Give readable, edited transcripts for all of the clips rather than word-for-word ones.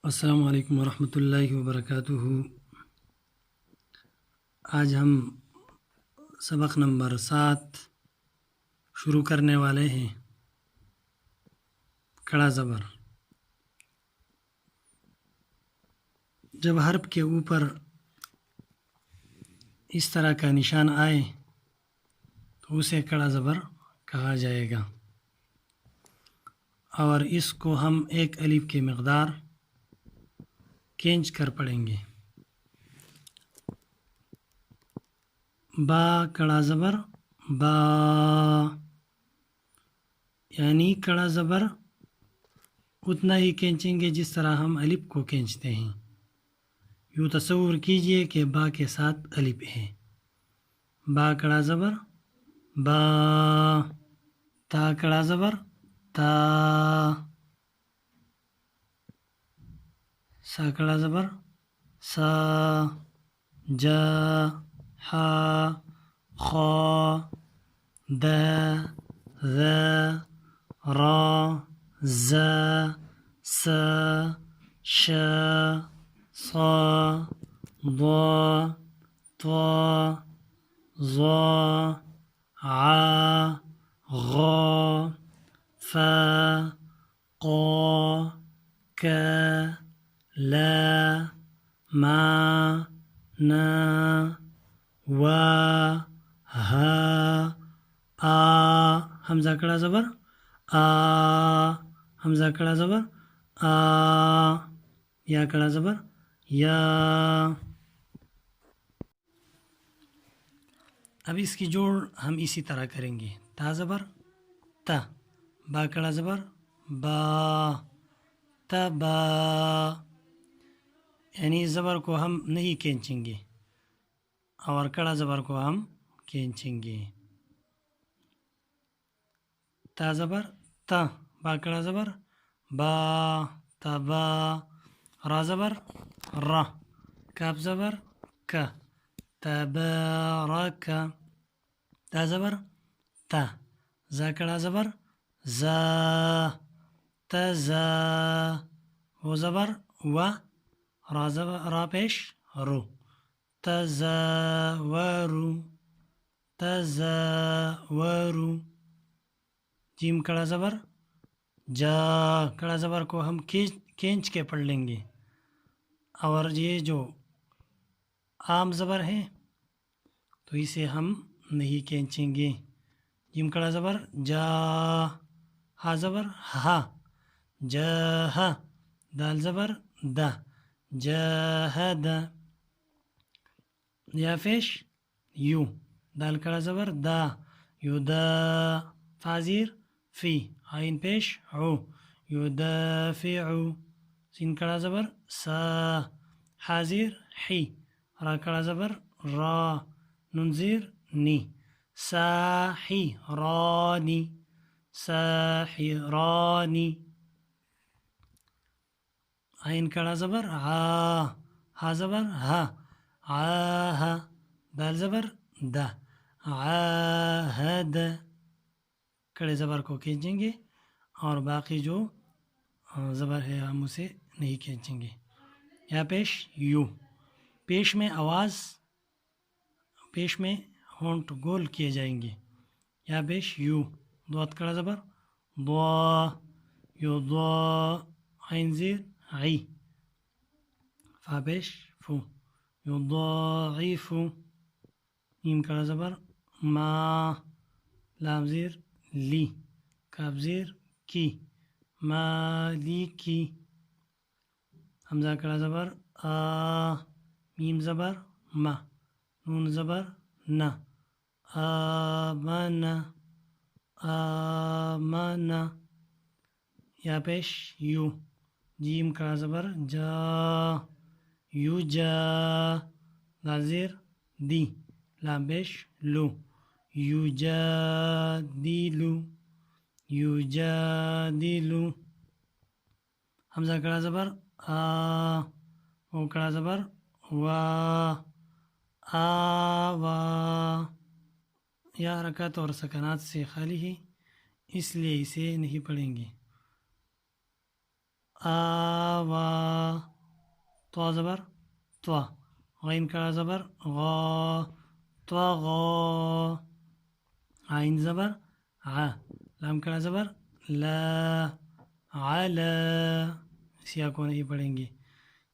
السلام علیکم ورحمۃ اللہ وبرکاتہ۔ آج ہم سبق نمبر 7 شروع کرنے والے ہیں۔ کڑا زبر، جب حرف کے اوپر اس طرح کا نشان آئے تو اسے کڑا زبر کہا جائے گا، اور اس کو ہم ایک الف کی مقدار کھینچ کر پڑھیں گے۔ با کڑا زبر با، یعنی کڑا زبر اتنا ہی کھینچیں گے جس طرح ہم الف کو کھینچتے ہیں۔ یوں تصور کیجئے کہ با کے ساتھ الف ہے۔ با کڑا زبر با، تا کڑا زبر تا، سا کڑا زبر سا، جا ہا خا دا ذا را زا سا شا صا ضا طا ظا عا غا فا قا کا لا ما نا وا ہا آ، حمزہ کڑا زبر آ، حمزہ کڑا زبر آ، یا کڑا زبر یا۔ اب اس کی جوڑ ہم اسی طرح کریں گے۔ تا زبر تا، با کڑا زبر با، تبا، یعنی زبر کو ہم نہیں کھینچیں گے اور کڑا زبر کو ہم کھینچیں گے۔ تا زبر تا، با کڑا زبر با، تبا، را زبر را، کاف زبر کا، تبارک، تا زبر تا، زا کڑا زبر زا، تزا، و زبر و، را زبر را پیش رو، تزاورو، تزاورو۔ جیم کڑا زبر جا، کڑا زبر کو ہم کھینچ کے پڑھ لیں گے، اور یہ جو عام زبر ہے تو اسے ہم نہیں کھینچیں گے۔ جیم کڑا زبر جا، ہا زبر ہا، جاہا، دال زبر دا، جاہد، یا پیش یو، دال کڑا زبر دا، یو دا، فا زیر فی، عین پیش عو، یو دافعو، سین کڑا زبر سا، حاضر حی، را کڑا زبر را، نون زیر نی، ساحی رانی، ساحرانی، عین کڑا زبر عا، ہا زبر ہا، عاہا، دال زبر دا، عاہد، کڑے زبر کو کھینچیں گے اور باقی جو زبر ہے ہم اسے نہیں کھینچیں گے۔ یا پیش یو، پیش میں آواز، پیش میں ہونٹ گول کیے جائیں گے۔ یا پیش یو، دوات کڑا زبر ضا، یو ضا، عین زیر عی، فا پیش فو، یو ضاعفو، میم کڑا زبر ما، لام زیر لی، کاف زیر کی، مالکی، حمزہ کڑا زبر آ، میم زبر ما، نون زبر نا، آمنا، آمنا، یا پیش یو، جیم کڑا زبر جا، یو جا، دال زیر دی، لام پیش لو، یو جا دیلو، یو جا دیلو، حمزہ کڑا زبر آ، او کڑا زبر وا، آوا، یا حرکات اور سکنات سے خالی ہے اس لیے اسے نہیں پڑھیں گے۔ آوا تو زبر تو غین کا زبر غا طغى عین زبر ع لام کا زبر لا علا سیا کو نہیں پڑھیں گے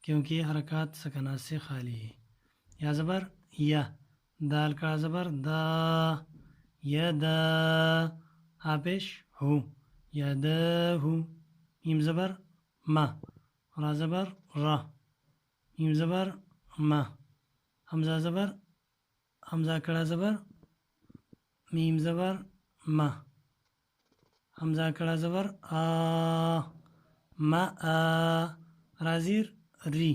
کیونکہ یہ حرکات سکنات سے خالی ہے یا زبر یا دال کا زبر دا یدا آپش ہو یدہ میم زبر ما را زبر را میم زبر ما حمزہ زبر حمزہ کڑا زبر میم زبر ما حمزہ کڑا زبر آ ما آ رازیر ری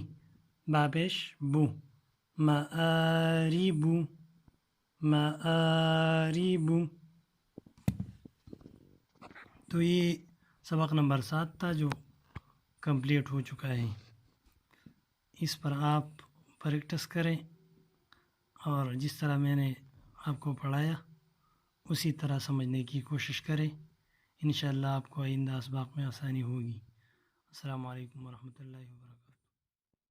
با پیش بو ما آری بو ما آری بو. تو یہ سبق نمبر 7 تھا جو کمپلیٹ ہو چکا ہے. اس پر آپ پریکٹس کریں اور جس طرح میں نے آپ کو پڑھایا اسی طرح سمجھنے کی کوشش کریں. انشاءاللہ آپ کو آئندہ اسباق میں آسانی ہوگی. السلام علیکم ورحمۃ اللہ وبرکاتہ.